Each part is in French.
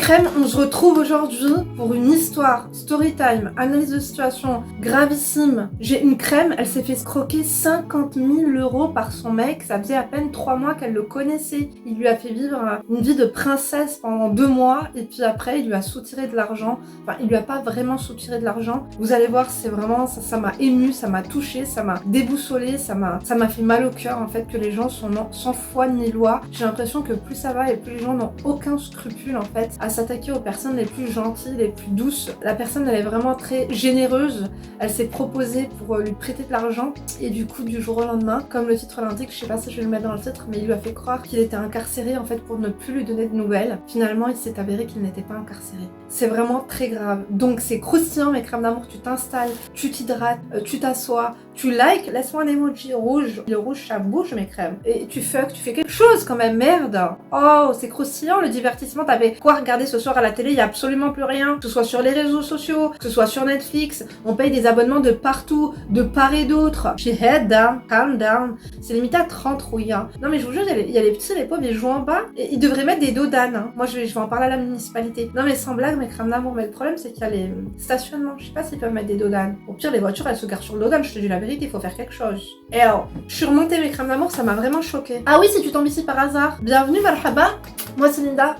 Crème, on se retrouve aujourd'hui pour une histoire, story time, analyse de situation gravissime. J'ai une crème, elle s'est fait croquer 50 000 € par son mec, ça faisait à peine 3 mois qu'elle le connaissait. Il lui a fait vivre une vie de princesse pendant 2 mois et puis après il lui a soutiré de l'argent. Enfin, il lui a pas vraiment soutiré de l'argent. Vous allez voir, c'est vraiment, ça m'a ému, ça m'a touché, ça m'a déboussolé, ça m'a fait mal au cœur en fait que les gens sont sans foi ni loi. J'ai l'impression que plus ça va et plus les gens n'ont aucun scrupule en fait à s'attaquer aux personnes les plus gentilles, les plus douces. La personne, elle est vraiment très généreuse. Elle s'est proposée pour lui prêter de l'argent et du coup, du jour au lendemain, comme le titre l'indique, je sais pas si je vais le mettre dans le titre, mais il lui a fait croire qu'il était incarcéré en fait pour ne plus lui donner de nouvelles. Finalement, il s'est avéré qu'il n'était pas incarcéré. C'est vraiment très grave. Donc c'est croustillant mes crèmes d'amour, tu t'installes, tu t'hydrates, tu t'assois, tu likes, laisse-moi un emoji rouge. Le rouge, ça bouge mes crèmes. Et tu fuck, tu fais quelque chose quand même, merde. Oh, c'est croustillant le divertissement. T'avais quoi regarder ce soir à la télé? Il y a absolument plus rien. Que ce soit sur les réseaux sociaux, que ce soit sur Netflix, on paye des abonnements de partout, de part et d'autre. J'ai head down, calm down. C'est limité à 30 rouilles. Hein. Non mais je vous jure, il y a les petits, les pauvres, ils jouent en bas. Et ils devraient mettre des dos d'âne. Hein. Moi je vais en parler à la municipalité. Non mais sans blague, mes crèmes d'amour. Mais le problème c'est qu'il y a les stationnements. Je sais pas s'ils peuvent mettre des dos d'âne. Au pire, les voitures elles se garent sur le dos d'âne. Je te dis la vérité, il faut faire quelque chose. Et alors, je suis remontée mes crèmes d'amour, ça m'a vraiment choquée. Ah oui, si tu tombes ici par hasard, bienvenue, marhaba. Moi c'est Linda.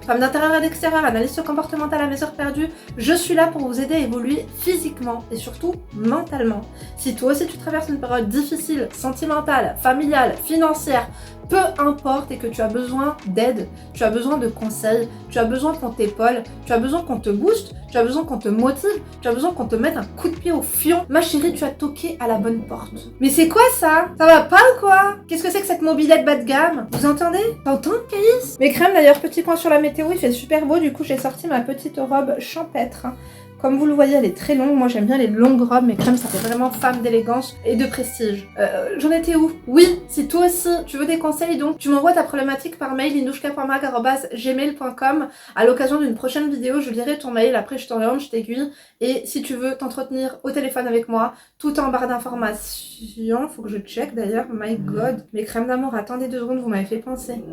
Femme d'intérieur et d'extérieur, analyste comportementale à mes heures perdues, je suis là pour vous aider à évoluer physiquement et surtout mentalement. Si toi aussi tu traverses une période difficile, sentimentale, familiale, financière, peu importe et que tu as besoin d'aide, tu as besoin de conseils, tu as besoin qu'on t'épaule, tu as besoin qu'on te booste, tu as besoin qu'on te motive, tu as besoin qu'on te mette un coup de pied au fion. Ma chérie, tu as toqué à la bonne porte. Mais c'est quoi ça? Ça va pas ou quoi? Qu'est-ce que c'est que cette mobilette bas de gamme? Vous entendez? T'entends, Caïs? Mes crèmes d'ailleurs, petit point sur la météo, il fait super beau, du coup j'ai sorti ma petite robe champêtre. Comme vous le voyez, elle est très longue. Moi, j'aime bien les longues robes. Mes crèmes, ça fait vraiment femme d'élégance et de prestige. J'en étais où? Oui, si toi aussi, tu veux des conseils, donc, tu m'envoies ta problématique par mail, lindouchka.mag@gmail.com. À l'occasion d'une prochaine vidéo, je lirai ton mail. Après, je t'oriente, je t'aiguille. Et si tu veux t'entretenir au téléphone avec moi, tout en barre d'informations. Faut que je check d'ailleurs. My God. Mes crèmes d'amour, attendez 2 secondes, vous m'avez fait penser.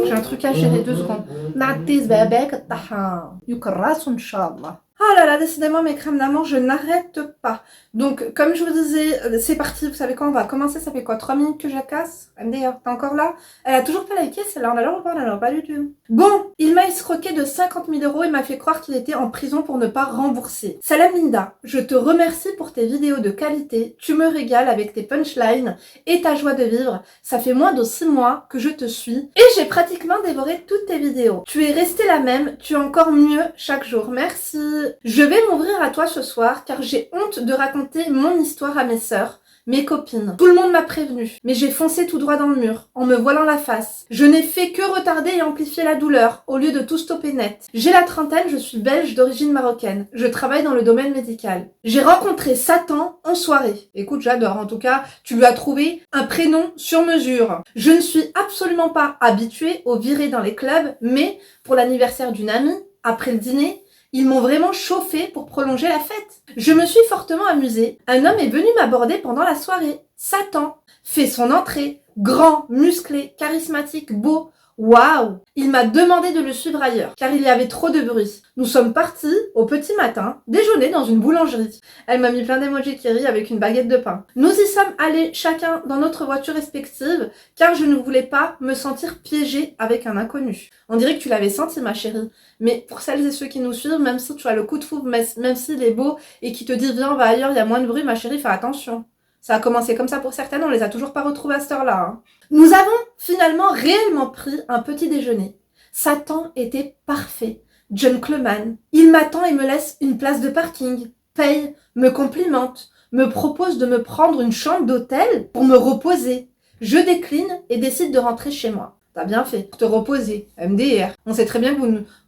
J'ai un truc à gérer, 2 secondes. Natis bebek taha. Yukras inshallah. Oh là là, décidément mes crèmes d'amour, je n'arrête pas. Donc, comme je vous disais, c'est parti, vous savez quand on va commencer, ça fait quoi, 3 minutes que je la casse? D'ailleurs, t'es encore là? Elle a toujours pas liké, celle-là, on a l'air ou pas, on a l'air pas du tout. Bon, il m'a escroqué de 50 000 € et m'a fait croire qu'il était en prison pour ne pas rembourser. Salam Linda, je te remercie pour tes vidéos de qualité, tu me régales avec tes punchlines et ta joie de vivre. Ça fait moins de 6 mois que je te suis et j'ai pratiquement dévoré toutes tes vidéos. Tu es restée la même, tu es encore mieux chaque jour, merci. Je vais m'ouvrir à toi ce soir car j'ai honte de raconter mon histoire à mes sœurs, mes copines. Tout le monde m'a prévenu, mais j'ai foncé tout droit dans le mur, en me voilant la face. Je n'ai fait que retarder et amplifier la douleur, au lieu de tout stopper net. J'ai la trentaine, je suis belge d'origine marocaine. Je travaille dans le domaine médical. J'ai rencontré Satan en soirée. Écoute, j'adore, en tout cas, tu lui as trouvé un prénom sur mesure. Je ne suis absolument pas habituée aux virées dans les clubs, mais pour l'anniversaire d'une amie, après le dîner, ils m'ont vraiment chauffé pour prolonger la fête. Je me suis fortement amusée. Un homme est venu m'aborder pendant la soirée. Satan fait son entrée. Grand, musclé, charismatique, beau. Waouh! Il m'a demandé de le suivre ailleurs, car il y avait trop de bruit. Nous sommes partis, au petit matin, déjeuner dans une boulangerie. Elle m'a mis plein d'émojis qui rient avec une baguette de pain. Nous y sommes allés chacun dans notre voiture respective, car je ne voulais pas me sentir piégée avec un inconnu. On dirait que tu l'avais senti, ma chérie. Mais pour celles et ceux qui nous suivent, même si tu as le coup de foudre, même s'il est beau et qui te dit viens, on va ailleurs, il y a moins de bruit, ma chérie, fais attention. Ça a commencé comme ça pour certaines, on les a toujours pas retrouvées à cette heure-là. Hein. Nous avons finalement réellement pris un petit déjeuner. Satan était parfait, gentleman. Il m'attend et me laisse une place de parking, paye, me complimente, me propose de me prendre une chambre d'hôtel pour me reposer. Je décline et décide de rentrer chez moi. T'as bien fait, te reposer, MDR. On sait très bien que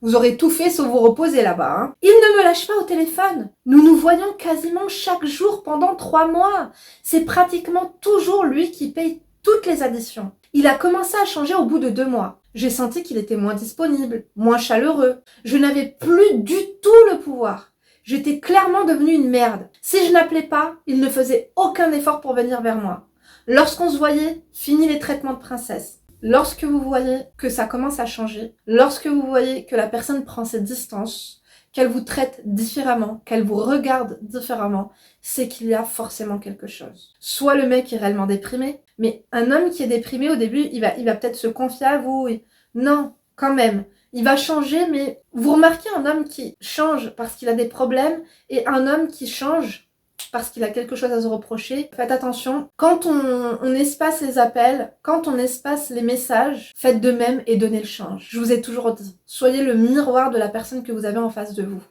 vous aurez tout fait sauf vous reposer là-bas. Hein. Il ne me lâche pas au téléphone. Nous nous voyons quasiment chaque jour pendant 3 mois. C'est pratiquement toujours lui qui paye toutes les additions. Il a commencé à changer au bout de 2 mois. J'ai senti qu'il était moins disponible, moins chaleureux. Je n'avais plus du tout le pouvoir. J'étais clairement devenue une merde. Si je n'appelais pas, il ne faisait aucun effort pour venir vers moi. Lorsqu'on se voyait, fini les traitements de princesse. Lorsque vous voyez que ça commence à changer, lorsque vous voyez que la personne prend ses distances, qu'elle vous traite différemment, qu'elle vous regarde différemment, c'est qu'il y a forcément quelque chose. Soit le mec est réellement déprimé, mais un homme qui est déprimé au début, il va peut-être se confier à vous. Non, quand même. Il va changer, mais vous remarquez un homme qui change parce qu'il a des problèmes et un homme qui change parce qu'il a quelque chose à se reprocher. Faites attention. Quand on espace les appels, quand on espace les messages, faites de même et donnez le change. Je vous ai toujours dit, soyez le miroir de la personne que vous avez en face de vous.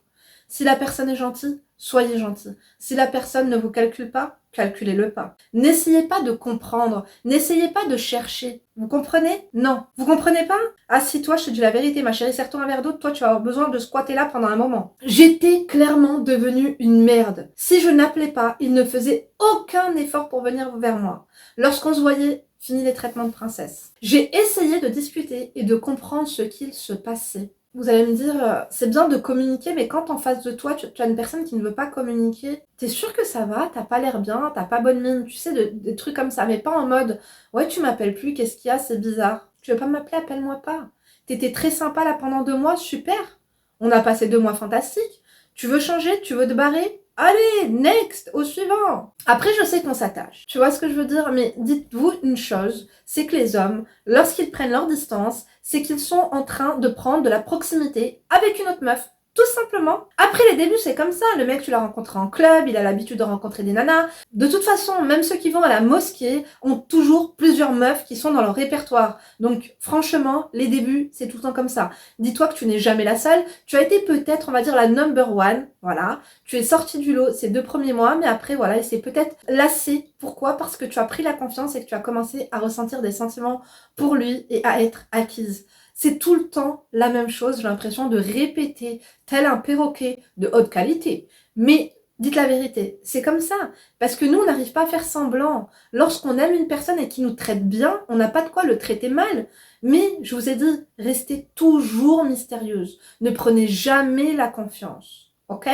Si la personne est gentille, soyez gentil. Si la personne ne vous calcule pas, calculez-le pas. N'essayez pas de comprendre, n'essayez pas de chercher. Vous comprenez? Non. Vous comprenez pas? Assis-toi, je te dis la vérité, ma chérie, serre-toi un verre d'eau, toi tu vas avoir besoin de squatter là pendant un moment. J'étais clairement devenue une merde. Si je n'appelais pas, il ne faisait aucun effort pour venir vers moi. Lorsqu'on se voyait, fini les traitements de princesse. J'ai essayé de discuter et de comprendre ce qu'il se passait. Vous allez me dire, c'est bien de communiquer, mais quand en face de toi, tu as une personne qui ne veut pas communiquer, t'es sûr que ça va, t'as pas l'air bien, t'as pas bonne mine, tu sais, des trucs comme ça, mais pas en mode, ouais, tu m'appelles plus, qu'est-ce qu'il y a, c'est bizarre. Tu veux pas m'appeler, appelle-moi pas. T'étais très sympa là pendant 2 mois, super. On a passé 2 mois fantastiques. Tu veux changer, tu veux te barrer? Allez, next, au suivant. Après, je sais qu'on s'attache. Tu vois ce que je veux dire? Mais dites-vous une chose, c'est que les hommes, lorsqu'ils prennent leur distance, c'est qu'ils sont en train de prendre de la proximité avec une autre meuf. Tout simplement. Après les débuts, c'est comme ça. Le mec, tu l'as rencontré en club, il a l'habitude de rencontrer des nanas. De toute façon, même ceux qui vont à la mosquée ont toujours plusieurs meufs qui sont dans leur répertoire. Donc, franchement, les débuts, c'est tout le temps comme ça. Dis-toi que tu n'es jamais la seule. Tu as été peut-être, on va dire, la number one. Voilà. Tu es sortie du lot ces 2 premiers mois, mais après, voilà, il s'est peut-être lassé. Pourquoi? Parce que tu as pris la confiance et que tu as commencé à ressentir des sentiments pour lui et à être acquise. C'est tout le temps la même chose, j'ai l'impression de répéter, tel un perroquet de haute qualité. Mais dites la vérité, c'est comme ça. Parce que nous, on n'arrive pas à faire semblant. Lorsqu'on aime une personne et qui nous traite bien, on n'a pas de quoi le traiter mal. Mais, je vous ai dit, restez toujours mystérieuse. Ne prenez jamais la confiance. Ok?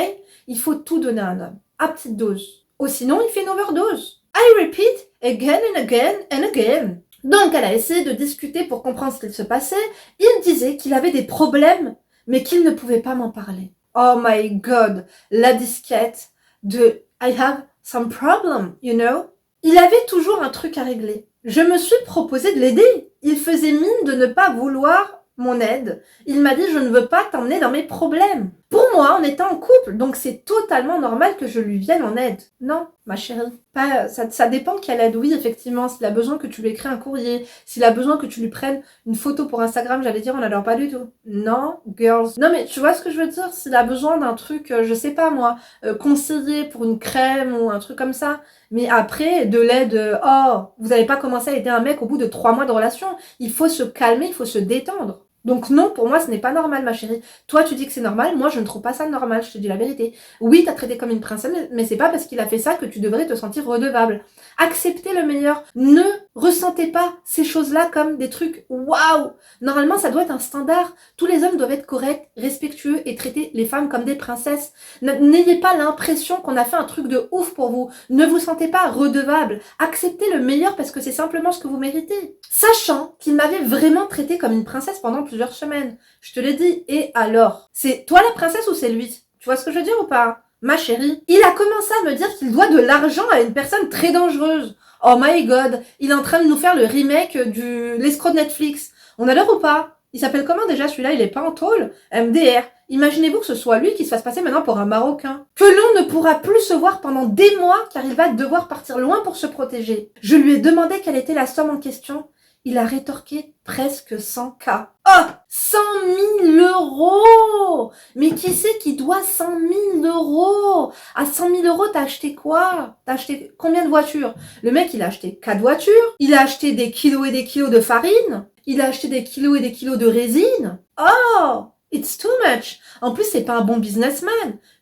Il faut tout donner à un homme, à petite dose. Ou sinon, il fait une overdose. I repeat again and again and again. Donc, elle a essayé de discuter pour comprendre ce qu'il se passait. Il disait qu'il avait des problèmes, mais qu'il ne pouvait pas m'en parler. Oh my god, la disquette de I have some problem, you know. Il avait toujours un truc à régler. Je me suis proposé de l'aider. Il faisait mine de ne pas vouloir mon aide. Il m'a dit, je ne veux pas t'emmener dans mes problèmes. Pour moi, on était en couple, donc c'est totalement normal que je lui vienne en aide. Non, ma chérie. Ça dépend quelle aide. Oui, effectivement, s'il a besoin que tu lui écris un courrier, s'il a besoin que tu lui prennes une photo pour Instagram, j'allais dire, on n'adore pas du tout. Non, girls. Non, mais tu vois ce que je veux dire? S'il a besoin d'un truc, je sais pas moi, conseiller pour une crème ou un truc comme ça. Mais après, de l'aide, oh, vous n'avez pas commencé à aider un mec au bout de 3 mois de relation. Il faut se calmer, il faut se détendre. Donc non, pour moi, ce n'est pas normal, ma chérie. Toi, tu dis que c'est normal, moi, je ne trouve pas ça normal, je te dis la vérité. Oui, t'as traité comme une princesse, mais c'est pas parce qu'il a fait ça que tu devrais te sentir redevable. Acceptez le meilleur. Ne ressentez pas ces choses-là comme des trucs waouh. Normalement, ça doit être un standard. Tous les hommes doivent être corrects, respectueux et traiter les femmes comme des princesses. N'ayez pas l'impression qu'on a fait un truc de ouf pour vous. Ne vous sentez pas redevable. Acceptez le meilleur parce que c'est simplement ce que vous méritez. Sachant qu'il m'avait vraiment traité comme une princesse pendant plusieurs semaines. Je te l'ai dit. Et alors? C'est toi la princesse ou c'est lui? Tu vois ce que je veux dire ou pas? Ma chérie, il a commencé à me dire qu'il doit de l'argent à une personne très dangereuse. Oh my god, il est en train de nous faire le remake du l'escroc de Netflix. On adore ou pas? Il s'appelle comment déjà celui-là? Il est pas en tôle? MDR. Imaginez-vous que ce soit lui qui se fasse passer maintenant pour un Marocain. Que l'on ne pourra plus se voir pendant des mois car il va devoir partir loin pour se protéger. Je lui ai demandé quelle était la somme en question. Il a rétorqué presque 100K. Oh 100 000 euros. Mais qui c'est qui doit 100 000 euros? À 100 000 euros, t'as acheté quoi? T'as acheté combien de voitures? Le mec, il a acheté 4 voitures. Il a acheté des kilos et des kilos de farine. Il a acheté des kilos et des kilos de résine. Oh, it's too much. En plus, c'est pas un bon businessman.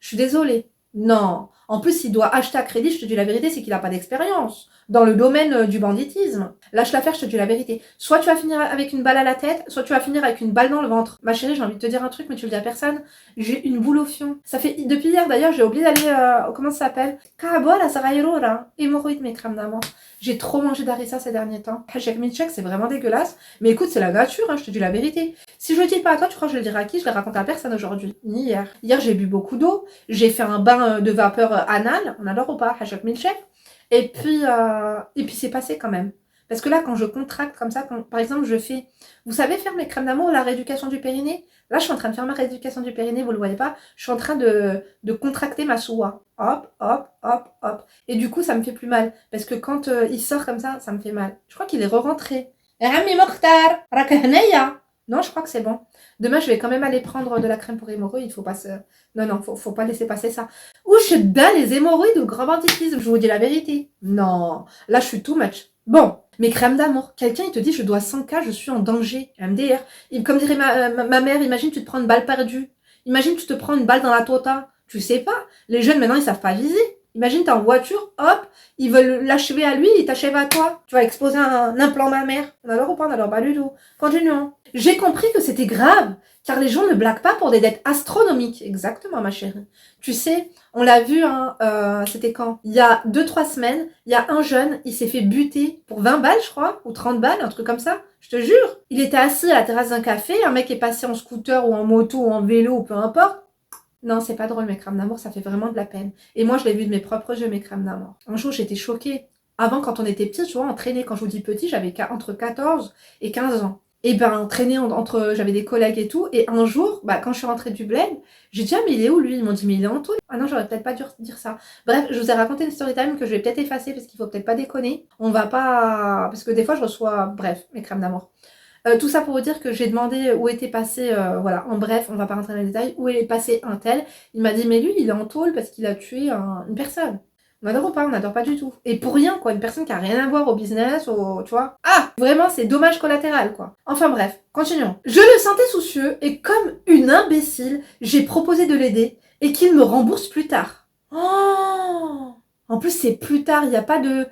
Je suis désolée. Non. En plus, s'il doit acheter à crédit, je te dis la vérité, c'est qu'il a pas d'expérience dans le domaine du banditisme. Lâche l'affaire, je te dis la vérité. Soit tu vas finir avec une balle à la tête, soit tu vas finir avec une balle dans le ventre. Ma chérie, j'ai envie de te dire un truc, mais tu le dis à personne. J'ai une boule au fion. Ça fait, depuis hier d'ailleurs, j'ai oublié d'aller, comment ça s'appelle? Kabola, Sarayro, hémorroïdes, mes crèmes d'amour. J'ai trop mangé d'harissa ces derniers temps. Hajek milkshake, c'est vraiment dégueulasse. Mais écoute, c'est la nature, hein, je te dis la vérité. Si je le dis pas à toi, tu crois que je le dirai à qui? Je le raconte à personne aujourd'hui, ni hier. Hier, j'ai bu beaucoup d'eau. J'ai fait un bain de vapeur anal. On adore ou pas? Hajek milkshake. Et puis c'est passé quand même. Parce que là, quand je contracte comme ça, par exemple, je fais... Vous savez faire mes crèmes d'amour, la rééducation du périnée? Là, je suis en train de faire ma rééducation du périnée, vous le voyez pas? Je suis en train de contracter ma soua. Hop, hop, hop, hop. Et du coup, ça me fait plus mal. Parce que quand il sort comme ça me fait mal. Je crois qu'il est re-rentré. Rami Mokhtar, Rakahneya. Non, je crois que c'est bon. Demain, je vais quand même aller prendre de la crème pour hémorroïdes. Il faut pas se... Non, faut pas laisser passer ça. Ou je donne les hémorroïdes ou le grand banditisme. Je vous dis la vérité. Non, là, je suis too much. Bon, mes crèmes d'amour. Quelqu'un, il te dit, je dois 100K, je suis en danger. MDR. Comme dirait ma mère, imagine, tu te prends une balle perdue. Imagine, tu te prends une balle dans la tota. Tu sais pas. Les jeunes, maintenant, ils savent pas viser. Imagine, t'es en voiture, hop, ils veulent l'achever à lui, ils t'achèvent à toi. Tu vas exploser un implant mammaire. On adore ou pas, on adore pas du tout. Continuons. J'ai compris que c'était grave, car les gens ne blaguent pas pour des dettes astronomiques. Exactement, ma chérie. Tu sais, on l'a vu, hein, c'était quand? Il y a 2-3 semaines, il y a un jeune, il s'est fait buter pour 20 balles, je crois, ou 30 balles, un truc comme ça. Je te jure. Il était assis à la terrasse d'un café, un mec est passé en scooter ou en moto ou en vélo ou peu importe. Non, c'est pas drôle, mes crèmes d'amour, ça fait vraiment de la peine. Et moi, je l'ai vu de mes propres yeux, mes crèmes d'amour. Un jour, j'étais choquée. Avant, quand on était petit, tu vois, on traînait, quand je vous dis petit, j'avais entre 14 et 15 ans. Et ben, on traînait j'avais des collègues et tout. Et un jour, quand je suis rentrée du bled, j'ai dit, ah, mais il est où, lui? Ils m'ont dit, mais il est en taule. Ah non, j'aurais peut-être pas dû dire ça. Bref, je vous ai raconté une story time que je vais peut-être effacer parce qu'il faut peut-être pas déconner. On va pas... Parce que des fois, je reçois... Bref, mes crèmes d'amour. Tout ça pour vous dire que j'ai demandé où était passé, voilà, en bref, on va pas rentrer dans les détails, où est passé un tel. Il m'a dit, mais lui, il est en tôle parce qu'il a tué une personne. On adore ou pas? On n'adore pas du tout. Et pour rien, quoi, une personne qui a rien à voir au business, tu vois. Ah, vraiment, c'est dommage collatéral, quoi. Enfin bref, continuons. Je le sentais soucieux et comme une imbécile, j'ai proposé de l'aider et qu'il me rembourse plus tard. Oh! En plus, c'est plus tard, il n'y a pas de...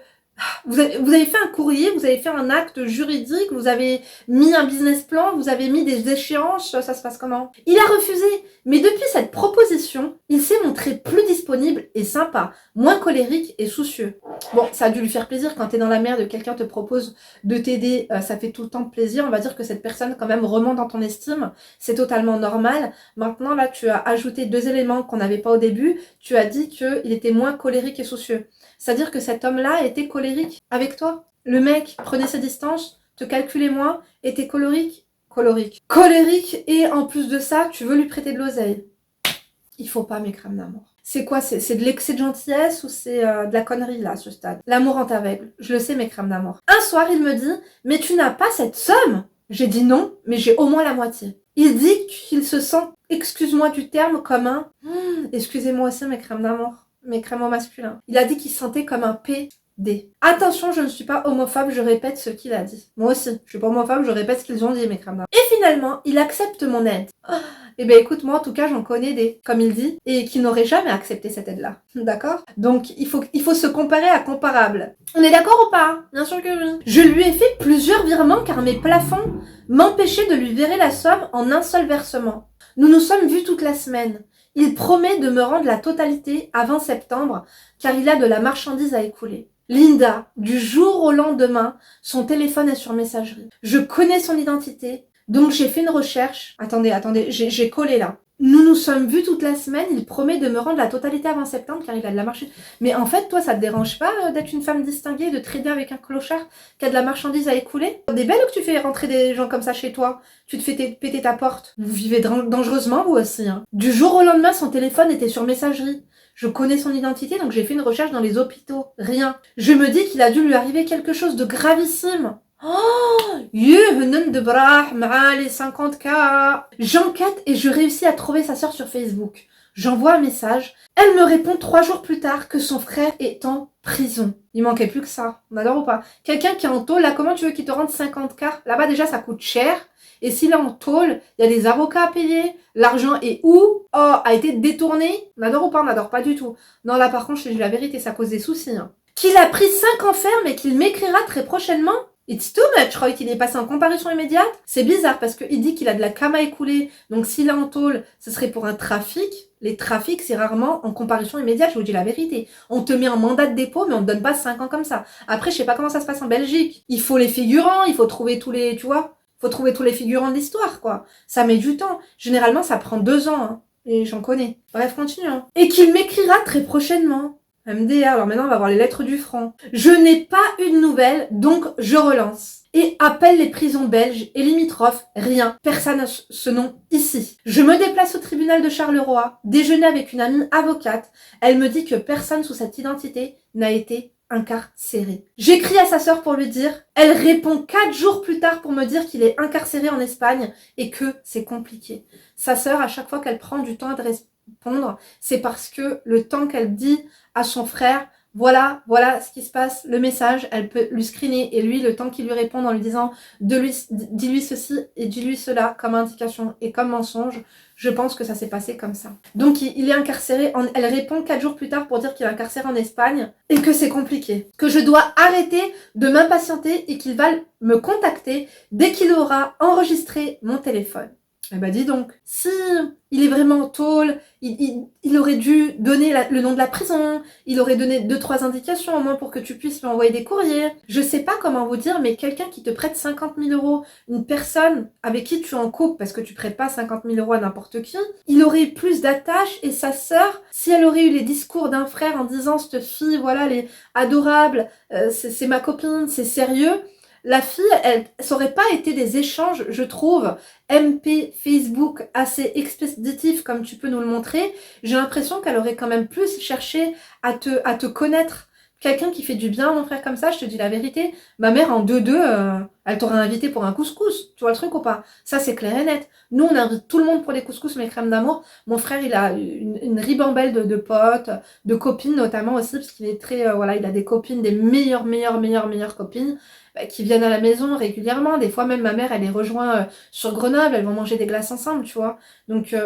Vous avez fait un courrier, vous avez fait un acte juridique, vous avez mis un business plan, vous avez mis des échéances, ça se passe comment? Il a refusé, mais depuis cette proposition, il s'est montré plus disponible et sympa, moins colérique et soucieux. Bon, ça a dû lui faire plaisir quand t'es dans la merde, quelqu'un te propose de t'aider, ça fait tout le temps plaisir, on va dire que cette personne quand même remonte dans ton estime, c'est totalement normal. Maintenant là, tu as ajouté 2 éléments qu'on n'avait pas au début, tu as dit qu'il était moins colérique et soucieux. C'est-à-dire que cet homme-là était colérique avec toi. Le mec prenait ses distances, te calculait moins, était colérique. Colérique et en plus de ça, tu veux lui prêter de l'oseille. Il faut pas, mes crèmes d'amour. C'est quoi? C'est de l'excès de gentillesse ou c'est de la connerie là, à ce stade? L'amour en t'aveugle. Je le sais, mes crèmes d'amour. Un soir, il me dit, mais tu n'as pas cette somme? J'ai dit non, mais j'ai au moins la moitié. Il dit qu'il se sent, excuse-moi du terme, comme un... excusez-moi aussi, mes crèmes d'amour. Mes crèmes au masculin. Il a dit qu'il se sentait comme un PD. Attention, je ne suis pas homophobe, je répète ce qu'il a dit. Moi aussi, je suis pas homophobe, je répète ce qu'ils ont dit, mes crèmes d'amour. Et finalement, il accepte mon aide. Eh ben écoute, moi en tout cas, j'en connais des, comme il dit, et qui n'auraient jamais accepté cette aide-là. D'accord? Donc, il faut se comparer à comparable. On est d'accord ou pas? Bien sûr que oui. Je lui ai fait plusieurs virements car mes plafonds m'empêchaient de lui virer la somme en un seul versement. Nous nous sommes vus toute la semaine. Il promet de me rendre la totalité avant septembre, car il a de la marchandise à écouler. Linda, du jour au lendemain, son téléphone est sur messagerie. Je connais son identité, donc j'ai fait une recherche. Attendez, j'ai collé là. Nous nous sommes vus toute la semaine, il promet de me rendre la totalité avant septembre, car il a de la marchandise. Mais en fait, toi, ça te dérange pas d'être une femme distinguée, de trader avec un clochard qui a de la marchandise à écouler? Des belles que tu fais rentrer des gens comme ça chez toi? Tu te fais péter ta porte? Vous vivez dangereusement, vous aussi, hein. Du jour au lendemain, son téléphone était sur messagerie. Je connais son identité, donc j'ai fait une recherche dans les hôpitaux. Rien. Je me dis qu'il a dû lui arriver quelque chose de gravissime. Oh, de brah, les 50K. J'enquête et je réussis à trouver sa sœur sur Facebook. J'envoie un message. Elle me répond 3 jours plus tard que son frère est en prison. Il manquait plus que ça. On adore ou pas? Quelqu'un qui est en tôle, là, comment tu veux qu'il te rende 50K? Là-bas, déjà, ça coûte cher. Et s'il est en tôle, il y a des avocats à payer. L'argent est où? Oh, a été détourné. On adore ou pas? On n'adore pas du tout. Non, là, par contre, je te dis la vérité, ça cause des soucis. Hein. Qu'il a pris 5 ans ferme et qu'il m'écrira très prochainement. It's too much, Roy, qu'il est passé en comparution immédiate. C'est bizarre parce qu'il dit qu'il a de la cam à écouler. Donc s'il est en tôle, ce serait pour un trafic. Les trafics, c'est rarement en comparution immédiate, je vous dis la vérité. On te met en mandat de dépôt, mais on te donne pas 5 ans comme ça. Après, je sais pas comment ça se passe en Belgique. Il faut les figurants, il faut trouver tous les, tu vois, faut trouver tous les figurants de l'histoire, quoi. Ça met du temps. Généralement, ça prend 2 ans, hein. Et j'en connais. Bref, continuons. Et qu'il m'écrira très prochainement. MDR, alors maintenant on va voir les lettres du front. Je n'ai pas eu de nouvelles, donc je relance. Et appelle les prisons belges et limitrophes, rien, personne n'a ce nom ici. Je me déplace au tribunal de Charleroi, déjeuner avec une amie avocate. Elle me dit que personne sous cette identité n'a été incarcéré. J'écris à sa sœur pour lui dire, elle répond 4 jours plus tard pour me dire qu'il est incarcéré en Espagne et que c'est compliqué. Sa sœur, à chaque fois qu'elle prend du temps de répondre, c'est parce que le temps qu'elle dit à son frère, voilà ce qui se passe, le message, elle peut lui screener et lui, le temps qu'il lui répond en lui disant dis-lui ceci et dis-lui cela comme indication et comme mensonge, je pense que ça s'est passé comme ça. Donc il est incarcéré, elle répond 4 jours plus tard pour dire qu'il est incarcéré en Espagne et que c'est compliqué, que je dois arrêter de m'impatienter et qu'il va me contacter dès qu'il aura enregistré mon téléphone. Eh ben dis donc, si il est vraiment en tôle, il aurait dû donner le nom de la prison, il aurait donné 2-3 indications au moins pour que tu puisses lui envoyer des courriers. Je sais pas comment vous dire, mais quelqu'un qui te prête 50 000 euros, une personne avec qui tu es en couple, parce que tu prêtes pas 50 000 euros à n'importe qui, il aurait eu plus d'attache et sa sœur, si elle aurait eu les discours d'un frère en disant cette fille, voilà, elle est adorable, c'est ma copine, c'est sérieux, la fille, ça aurait pas été des échanges, je trouve, MP, Facebook, assez expéditifs comme tu peux nous le montrer. J'ai l'impression qu'elle aurait quand même plus cherché à te connaître. Quelqu'un qui fait du bien à mon frère comme ça, je te dis la vérité, ma mère en 2-2, elle t'aurait invité pour un couscous, tu vois le truc ou pas? Ça c'est clair et net. Nous on invite tout le monde pour les couscous, mes crèmes d'amour. Mon frère il a une ribambelle de potes, de copines notamment aussi, parce qu'il est très, voilà, il a des copines, des meilleures copines, qui viennent à la maison régulièrement. Des fois même ma mère elle les rejoint sur Grenoble, elles vont manger des glaces ensemble, tu vois. Donc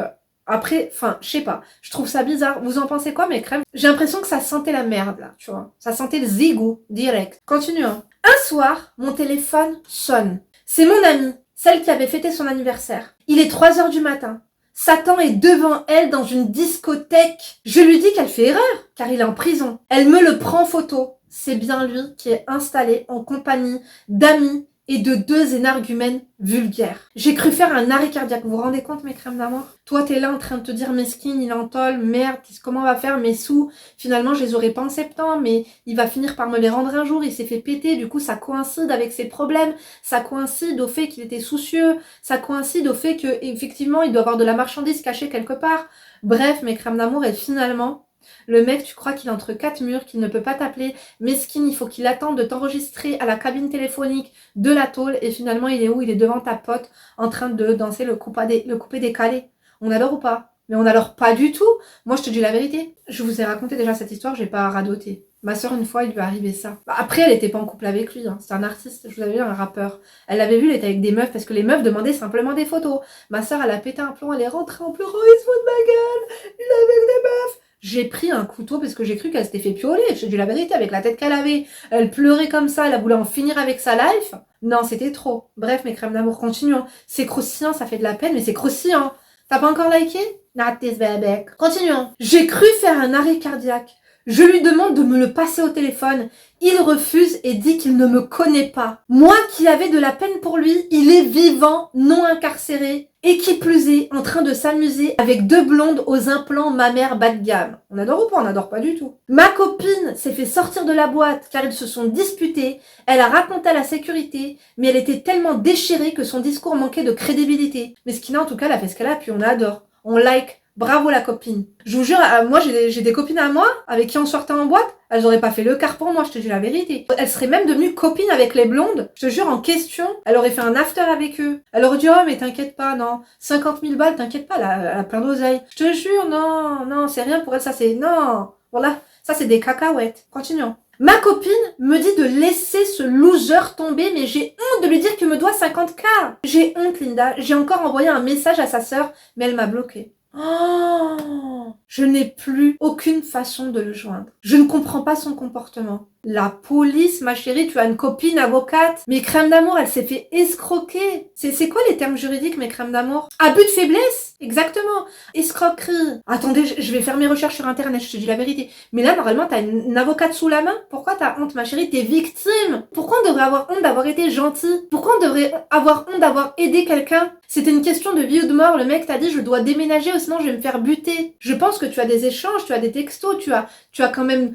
après, enfin, je sais pas, je trouve ça bizarre. Vous en pensez quoi, mes crèmes? J'ai l'impression que ça sentait la merde, là, tu vois. Ça sentait le zigot, direct. Continuons. Un soir, mon téléphone sonne. C'est mon amie, celle qui avait fêté son anniversaire. Il est 3h du matin. Satan est devant elle dans une discothèque. Je lui dis qu'elle fait erreur, car il est en prison. Elle me le prend en photo. C'est bien lui qui est installé en compagnie d'amis et de 2 énergumènes vulgaires. J'ai cru faire un arrêt cardiaque. Vous vous rendez compte, mes crèmes d'amour? Toi, t'es là en train de te dire, mesquine, il est en tôle, merde, comment on va faire mes sous? Finalement, je les aurais pas en septembre, mais il va finir par me les rendre un jour. Il s'est fait péter, du coup, ça coïncide avec ses problèmes. Ça coïncide au fait qu'il était soucieux. Ça coïncide au fait que, effectivement, il doit avoir de la marchandise cachée quelque part. Bref, mes crèmes d'amour, et finalement, le mec, tu crois qu'il est entre 4 murs, qu'il ne peut pas t'appeler. Mesquine, il faut qu'il attende de t'enregistrer à la cabine téléphonique de la tôle. Et finalement, il est où? Il est devant ta pote en train de danser le coupé décalé. On adore ou pas? Mais on adore pas du tout. Moi, je te dis la vérité. Je vous ai raconté déjà cette histoire, j'ai pas radoté. Ma soeur, une fois, il lui est arrivé ça. Après, elle était pas en couple avec lui. Hein. C'est un artiste, je vous avais vu, un rappeur. Elle l'avait vu, il était avec des meufs parce que les meufs demandaient simplement des photos. Ma soeur, elle a pété un plomb, elle est rentrée en pleurant. Il se fout de ma gueule. Il est avec des meufs. J'ai pris un couteau parce que j'ai cru qu'elle s'était fait pioler. Je te dis la vérité, avec la tête qu'elle avait. Elle pleurait comme ça, elle voulait en finir avec sa life. Non, c'était trop. Bref, mes crèmes d'amour, continuons. C'est croustillant, ça fait de la peine, mais c'est croustillant. T'as pas encore liké? Not this baby. Continuons. J'ai cru faire un arrêt cardiaque. Je lui demande de me le passer au téléphone. Il refuse et dit qu'il ne me connaît pas. Moi qui avais de la peine pour lui, il est vivant, non incarcéré. Et qui plus est, en train de s'amuser avec 2 blondes aux implants mammaires bas de gamme. On adore ou pas? On adore pas du tout. Ma copine s'est fait sortir de la boîte car ils se sont disputés. Elle a raconté à la sécurité, mais elle était tellement déchirée que son discours manquait de crédibilité. Mais ce qu'il a en tout cas, elle a fait ce qu'elle a, puis on adore. On like Bravo la copine. Je vous jure, moi j'ai des copines à moi avec qui on sortait en boîte, elles auraient pas fait le quart pour moi, je te dis la vérité. Elles seraient même devenues copines avec les blondes, je te jure, en question. Elle aurait fait un after avec eux. Elle aurait dit, oh mais t'inquiète pas, non, 50 000 balles, t'inquiète pas, elle a plein d'oseille. Je te jure, non, c'est rien pour elle, ça c'est, non, voilà, ça c'est des cacahuètes. Continuons. Ma copine me dit de laisser ce loser tomber, mais j'ai honte de lui dire qu'il me doit 50K. J'ai honte, Linda. J'ai encore envoyé un message à sa sœur, mais elle m'a bloqué. Oh, je n'ai plus aucune façon de le joindre. Je ne comprends pas son comportement. La police, ma chérie, tu as une copine avocate. Mes crèmes d'amour, elle s'est fait escroquer. C'est quoi les termes juridiques, mes crèmes d'amour? Abus de faiblesse? Exactement. Escroquerie. Attendez, je vais faire mes recherches sur internet, je te dis la vérité. Mais là, normalement, t'as une avocate sous la main. Pourquoi t'as honte, ma chérie? T'es victime. Pourquoi on devrait avoir honte d'avoir été gentil? Pourquoi on devrait avoir honte d'avoir aidé quelqu'un? C'était une question de vie ou de mort. Le mec t'a dit, je dois déménager ou sinon je vais me faire buter. Je pense que tu as des échanges, tu as des textos, tu as quand même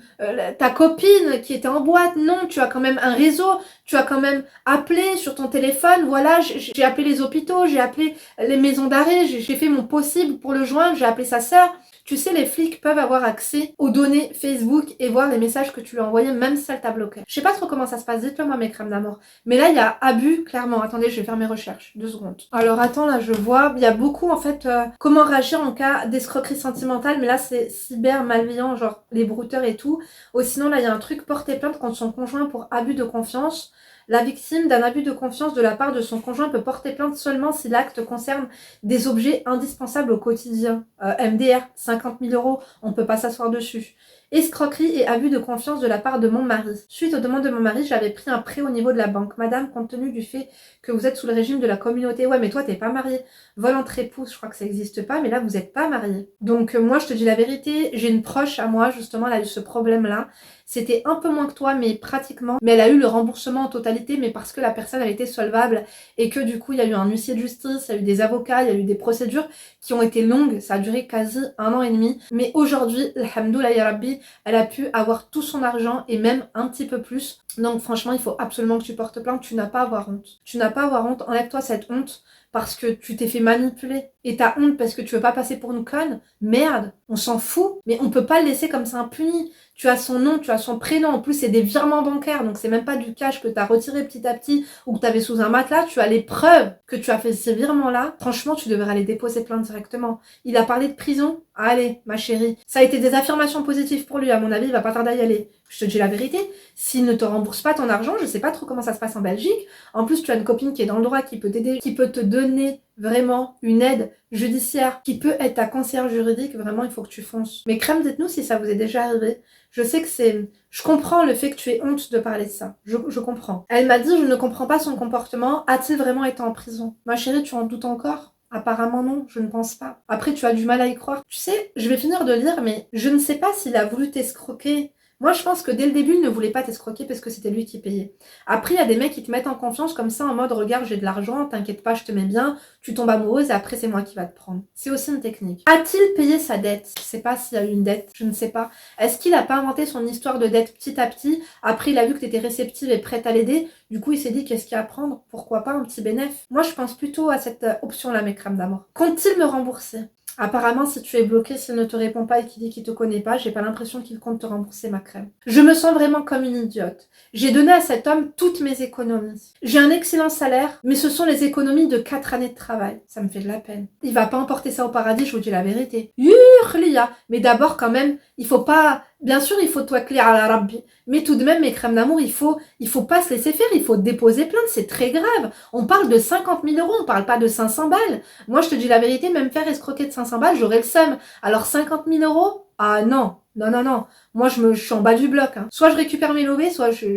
ta copine qui était en boîte. Non, tu as quand même un réseau. Tu as quand même appelé sur ton téléphone. Voilà, j'ai appelé les hôpitaux, j'ai appelé les maisons d'arrêt, j'ai fait mon possible pour le joindre, j'ai appelé sa sœur. Tu sais, les flics peuvent avoir accès aux données Facebook et voir les messages que tu lui as envoyés, même si elle t'a bloqué. Je sais pas trop comment ça se passe, dites-le moi mes crèmes d'amour. Mais là, il y a abus, clairement. Attendez, je vais faire mes recherches. 2 secondes. Alors attends, là, je vois, il y a beaucoup, en fait, comment réagir en cas d'escroquerie sentimentale. Mais là, c'est cyber malveillant, genre les brouteurs et tout. Ou sinon, là, il y a un truc, porter plainte contre son conjoint pour abus de confiance. La victime d'un abus de confiance de la part de son conjoint peut porter plainte seulement si l'acte concerne des objets indispensables au quotidien. MDR, 50 000 €, on ne peut pas s'asseoir dessus. Escroquerie et abus de confiance de la part de mon mari. Suite aux demandes de mon mari, j'avais pris un prêt au niveau de la banque. Madame, compte tenu du fait que vous êtes sous le régime de la communauté, ouais mais toi t'es pas mariée. Vol entre épouses, je crois que ça n'existe pas, mais là vous n'êtes pas mariée. Donc moi je te dis la vérité, j'ai une proche à moi justement, elle a eu ce problème-là. C'était un peu moins que toi, mais pratiquement. Mais elle a eu le remboursement en totalité, mais parce que la personne elle était solvable et que du coup il y a eu un huissier de justice, il y a eu des avocats, il y a eu des procédures qui ont été longues. Ça a duré quasi 1 an et demi. Mais aujourd'hui, alhamdoulilah ya Rabbi, elle a pu avoir tout son argent et même un petit peu plus. Donc franchement, il faut absolument que tu portes plainte. Tu n'as pas à avoir honte. Tu n'as pas à avoir honte. Enlève-toi cette honte parce que tu t'es fait manipuler. Et t'as honte parce que tu veux pas passer pour une conne. Merde, on s'en fout. Mais on peut pas le laisser comme ça impuni. Tu as son nom, tu as son prénom. En plus, c'est des virements bancaires. Donc c'est même pas du cash que tu as retiré petit à petit ou que tu avais sous un matelas. Tu as les preuves que tu as fait ces virements-là. Franchement, tu devrais aller déposer plainte directement. Il a parlé de prison. Allez, ma chérie. Ça a été des affirmations positives pour lui. À mon avis, il va pas tarder à y aller. Je te dis la vérité. S'il ne te rembourse pas ton argent, je sais pas trop comment ça se passe en Belgique. En plus, tu as une copine qui est dans le droit, qui peut t'aider, qui peut te donner vraiment une aide judiciaire, qui peut être ta conseillère juridique. Vraiment, il faut que tu fonces. Mais crème, dites-nous si ça vous est déjà arrivé. Je sais que c'est... Je comprends le fait que tu aies honte de parler de ça. Je comprends. Elle m'a dit, je ne comprends pas son comportement. A-t-il vraiment été en prison? Ma chérie, tu en doutes encore? Apparemment non, je ne pense pas. Après, tu as du mal à y croire. Tu sais, je vais finir de lire, mais je ne sais pas s'il a voulu t'escroquer. Moi, je pense que dès le début, il ne voulait pas t'escroquer parce que c'était lui qui payait. Après, il y a des mecs qui te mettent en confiance comme ça, en mode, regarde, j'ai de l'argent, t'inquiète pas, je te mets bien, tu tombes amoureuse et après, c'est moi qui va te prendre. C'est aussi une technique. A-t-il payé sa dette? Je sais pas s'il y a eu une dette, je ne sais pas. Est-ce qu'il a pas inventé son histoire de dette petit à petit? Après, il a vu que t'étais réceptive et prête à l'aider. Du coup, il s'est dit, qu'est-ce qu'il y a à prendre? Pourquoi pas un petit bénéfice? Moi, je pense plutôt à cette option-là, mes crèmes d'amour. Compte-t-il me rembourser? Apparemment, si tu es bloqué, s'il ne te répond pas et qu'il dit qu'il te connaît pas, j'ai pas l'impression qu'il compte te rembourser ma crème. Je me sens vraiment comme une idiote. J'ai donné à cet homme toutes mes économies. J'ai un excellent salaire, mais ce sont les économies de 4 années de travail. Ça me fait de la peine. Il va pas emporter ça au paradis, je vous dis la vérité. Hurlia. Mais d'abord, quand même, il faut pas... Bien sûr, il faut twakkli ala rabbi. Mais tout de même, mes crèmes d'amour, il faut pas se laisser faire, il faut déposer plainte, c'est très grave. On parle de 50 000 €, on parle pas de 500 balles. Moi, je te dis la vérité, même faire escroquer de 500 balles, j'aurais le seum. Alors 50 000 €? Ah non, non, non, non. Moi, je suis en bas du bloc. Hein. Soit je récupère mes lobées, soit je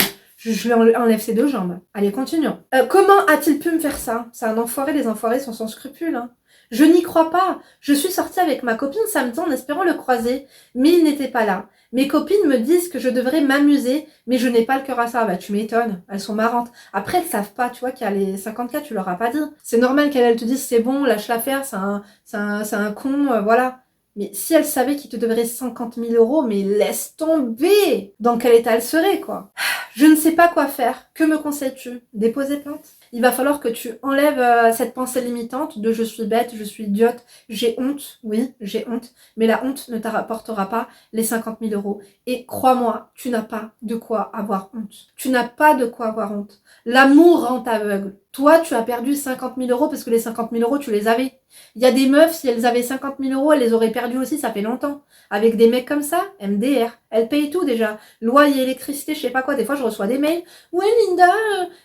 lui enlève ses 2 jambes. Allez, continuons. Comment a-t-il pu me faire ça? C'est un enfoiré, les enfoirés sont sans scrupules. Hein. Je n'y crois pas. Je suis sortie avec ma copine samedi en espérant le croiser, mais il n'était pas là. Mes copines me disent que je devrais m'amuser, mais je n'ai pas le cœur à ça. Bah, tu m'étonnes. Elles sont marrantes. Après, elles savent pas, tu vois, qu'il y a les 50K, tu leur as pas dit. C'est normal qu'elles te disent, c'est bon, lâche l'affaire, c'est un con, voilà. Mais si elles savaient qu'il te devrait 50 000 €, mais laisse tomber! Dans quel état elles seraient, quoi? Je ne sais pas quoi faire. Que me conseilles-tu? Déposer plainte? Il va falloir que tu enlèves cette pensée limitante de je suis bête, je suis idiote, j'ai honte. Oui, j'ai honte. Mais la honte ne te rapportera pas les 50 000 euros. Et crois-moi, tu n'as pas de quoi avoir honte. Tu n'as pas de quoi avoir honte. L'amour rend aveugle. Toi, tu as perdu 50 000 euros parce que les 50 000 euros, tu les avais. Il y a des meufs, si elles avaient 50 000 euros, elles les auraient perdus aussi, ça fait longtemps. Avec des mecs comme ça, MDR, elles payent tout déjà. Loyer, électricité, je sais pas quoi. Des fois, je reçois des mails. Ouais, Linda,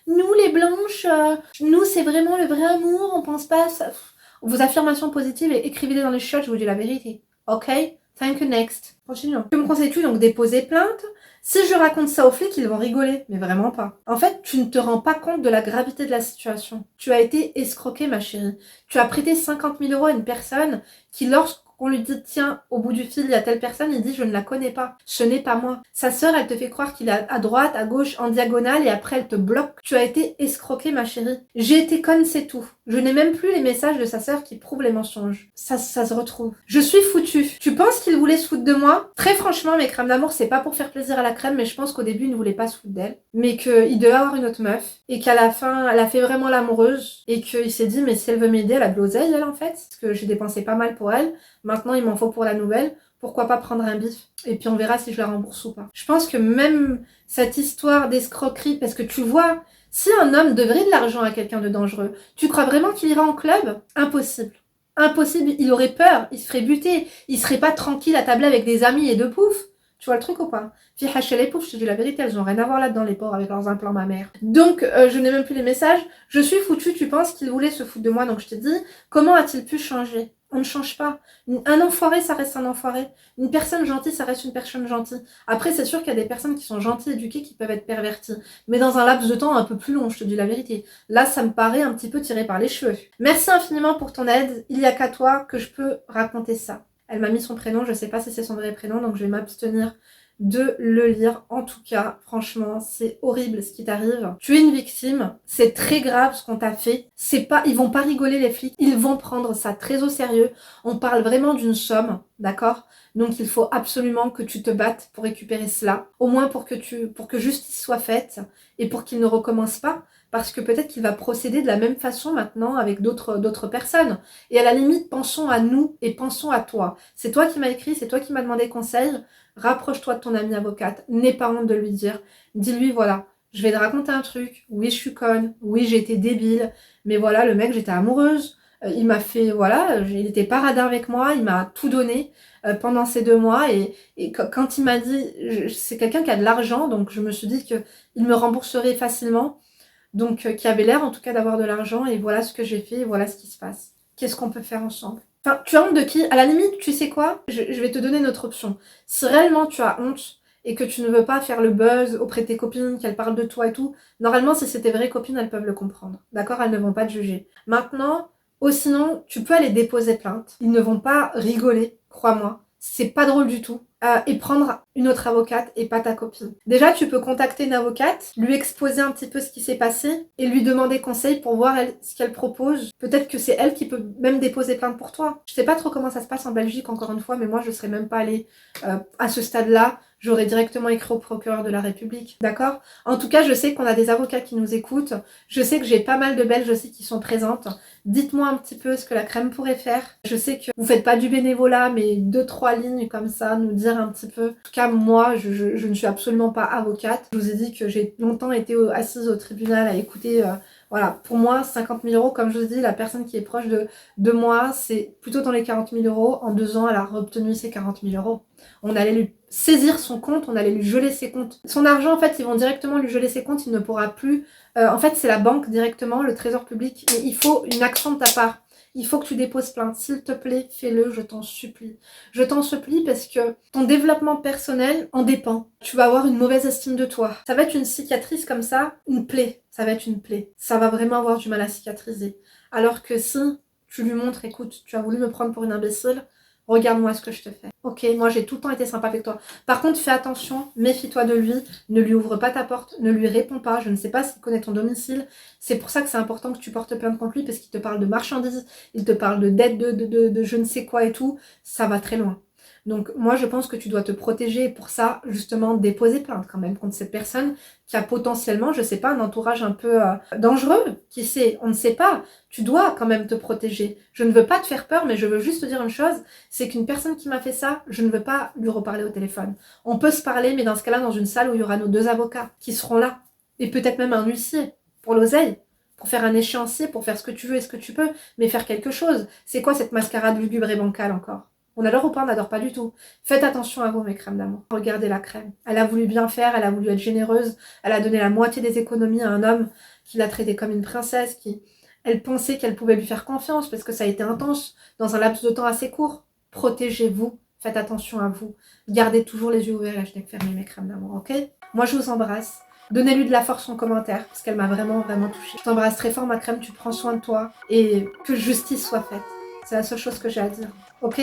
nous les blanches, nous c'est vraiment le vrai amour, on pense pas à ça. Vos affirmations positives, et écrivez-les dans les chiottes, je vous dis la vérité. Ok? Thank you, next. Continuons. Que me conseilles-tu donc déposer plainte? Si je raconte ça aux flics, ils vont rigoler, mais vraiment pas. En fait, tu ne te rends pas compte de la gravité de la situation. Tu as été escroquée, ma chérie. Tu as prêté 50 000 euros à une personne qui, lorsqu'on lui dit tiens, au bout du fil, il y a telle personne, il dit je ne la connais pas. Ce n'est pas moi. Sa sœur, elle te fait croire qu'il est à droite, à gauche, en diagonale et après elle te bloque. Tu as été escroquée, ma chérie. J'ai été conne, c'est tout. Je n'ai même plus les messages de sa sœur qui prouvent les mensonges. Ça se retrouve. Je suis foutue. Tu penses qu'il voulait se foutre de moi? Très franchement, mes crèmes d'amour, c'est pas pour faire plaisir à la crème, mais je pense qu'au début, il ne voulait pas se foutre d'elle. Mais qu'il devait avoir une autre meuf. Et qu'à la fin, elle a fait vraiment l'amoureuse. Et qu'il s'est dit, mais si elle veut m'aider, elle a de l'oseille, elle, en fait. Parce que j'ai dépensé pas mal pour elle. Maintenant, il m'en faut pour la nouvelle. Pourquoi pas prendre un bif? Et puis on verra si je la rembourse ou pas. Je pense que même cette histoire d'escroquerie, parce que tu vois, si un homme devrait de l'argent à quelqu'un de dangereux, tu crois vraiment qu'il ira en club? Impossible. Impossible, il aurait peur, il se ferait buter, il serait pas tranquille à tabler avec des amis et de pouf. Tu vois le truc ou pas? Puis hacher les poufs, je te dis la vérité, elles ont rien à voir là-dedans les pauvres avec leurs implants ma mère. Donc je n'ai même plus les messages. Je suis foutue, tu penses qu'il voulait se foutre de moi, donc je te dis, comment a-t-il pu changer? On ne change pas. Un enfoiré, ça reste un enfoiré. Une personne gentille, ça reste une personne gentille. Après, c'est sûr qu'il y a des personnes qui sont gentilles, éduquées, qui peuvent être perverties. Mais dans un laps de temps un peu plus long, je te dis la vérité. Là, ça me paraît un petit peu tiré par les cheveux. Merci infiniment pour ton aide. Il n'y a qu'à toi que je peux raconter ça. Elle m'a mis son prénom, je sais pas si c'est son vrai prénom, donc je vais m'abstenir de le lire. En tout cas, franchement, c'est horrible ce qui t'arrive. Tu es une victime, c'est très grave ce qu'on t'a fait. C'est pas, ils vont pas rigoler les flics, ils vont prendre ça très au sérieux. On parle vraiment d'une somme, d'accord? Donc il faut absolument que tu te battes pour récupérer cela, au moins pour que justice soit faite et pour qu'il ne recommence pas. Parce que peut-être qu'il va procéder de la même façon maintenant avec d'autres personnes. Et à la limite, pensons à nous et pensons à toi. C'est toi qui m'as écrit, c'est toi qui m'as demandé conseil. Rapproche-toi de ton amie avocate. N'aie pas honte de lui dire. Dis-lui, voilà, je vais te raconter un truc. Oui, je suis conne. Oui, j'ai été débile. Mais voilà, le mec, j'étais amoureuse. Il m'a fait, voilà, il était pas radin avec moi. Il m'a tout donné pendant ces 2 mois. Et quand il m'a dit, c'est quelqu'un qui a de l'argent, donc je me suis dit qu'il me rembourserait facilement. Donc, qui avait l'air en tout cas d'avoir de l'argent, et voilà ce que j'ai fait, et voilà ce qui se passe. Qu'est-ce qu'on peut faire ensemble? Enfin, tu as honte de qui? À la limite, tu sais quoi? Je vais te donner notre option. Si réellement tu as honte, et que tu ne veux pas faire le buzz auprès de tes copines, qu'elles parlent de toi et tout, normalement, si c'est tes vraies copines, elles peuvent le comprendre. D'accord? Elles ne vont pas te juger. Maintenant, ou sinon, tu peux aller déposer plainte. Ils ne vont pas rigoler, crois-moi. C'est pas drôle du tout. Et prendre une autre avocate et pas ta copine. Déjà, tu peux contacter une avocate, lui exposer un petit peu ce qui s'est passé et lui demander conseil pour voir ce qu'elle propose. Peut-être que c'est elle qui peut même déposer plainte pour toi. Je sais pas trop comment ça se passe en Belgique, encore une fois, mais moi, je serais même pas allée à ce stade-là. J'aurais directement écrit au procureur de la République, d'accord? En tout cas, je sais qu'on a des avocats qui nous écoutent. Je sais que j'ai pas mal de Belges aussi qui sont présentes. Dites-moi un petit peu ce que la crème pourrait faire. Je sais que vous faites pas du bénévolat, mais 2-3 lignes comme ça, nous dire un petit peu. En tout cas, moi, je ne suis absolument pas avocate. Je vous ai dit que j'ai longtemps été assise au tribunal à écouter... voilà, pour moi, 50 000 euros, comme je vous ai dit, la personne qui est proche de moi, c'est plutôt dans les 40 000 euros. En 2 ans, elle a obtenu ses 40 000 euros. On allait lui saisir son compte, on allait lui geler ses comptes. Son argent, en fait, ils vont directement lui geler ses comptes, il ne pourra plus... en fait, c'est la banque directement, le trésor public, mais il faut une action de ta part. Il faut que tu déposes plainte. S'il te plaît, fais-le, je t'en supplie. Je t'en supplie parce que ton développement personnel en dépend. Tu vas avoir une mauvaise estime de toi. Ça va être une cicatrice comme ça, une plaie. Ça va être une plaie. Ça va vraiment avoir du mal à cicatriser. Alors que si tu lui montres, écoute, tu as voulu me prendre pour une imbécile, regarde-moi ce que je te fais. Ok, moi j'ai tout le temps été sympa avec toi. Par contre, fais attention, méfie-toi de lui, ne lui ouvre pas ta porte, ne lui réponds pas. Je ne sais pas s'il connaît ton domicile. C'est pour ça que c'est important que tu portes plainte contre lui, parce qu'il te parle de marchandises, il te parle de dette, de je ne sais quoi et tout. Ça va très loin. Donc moi je pense que tu dois te protéger et pour ça justement déposer plainte quand même contre cette personne qui a potentiellement, je sais pas, un entourage un peu dangereux, qui sait, on ne sait pas. Tu dois quand même te protéger. Je ne veux pas te faire peur, mais je veux juste te dire une chose, c'est qu'une personne qui m'a fait ça, je ne veux pas lui reparler au téléphone. On peut se parler, mais dans ce cas-là, dans une salle où il y aura nos 2 avocats qui seront là, et peut-être même un huissier pour l'oseille, pour faire un échéancier, pour faire ce que tu veux et ce que tu peux, mais faire quelque chose. C'est quoi cette mascarade lugubre et bancale encore? On adore ou pas, on n'adore pas du tout. Faites attention à vous, mes crèmes d'amour. Regardez la crème. Elle a voulu bien faire, elle a voulu être généreuse, elle a donné la moitié des économies à un homme qui l'a traitée comme une princesse, elle pensait qu'elle pouvait lui faire confiance parce que ça a été intense dans un laps de temps assez court. Protégez-vous, faites attention à vous. Gardez toujours les yeux ouverts et la fenêtre fermée, mes crèmes d'amour, ok? Moi, je vous embrasse. Donnez-lui de la force en commentaire, parce qu'elle m'a vraiment, vraiment touchée. Je t'embrasse très fort, ma crème, tu prends soin de toi, et que justice soit faite. C'est la seule chose que j'ai à dire, ok?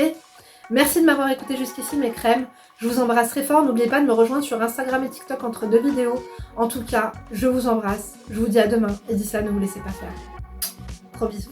Merci de m'avoir écouté jusqu'ici, mes crèmes. Je vous embrasse très fort. N'oubliez pas de me rejoindre sur Instagram et TikTok entre 2 vidéos. En tout cas, je vous embrasse. Je vous dis à demain, et d'ici là, ne vous laissez pas faire. Gros bisous.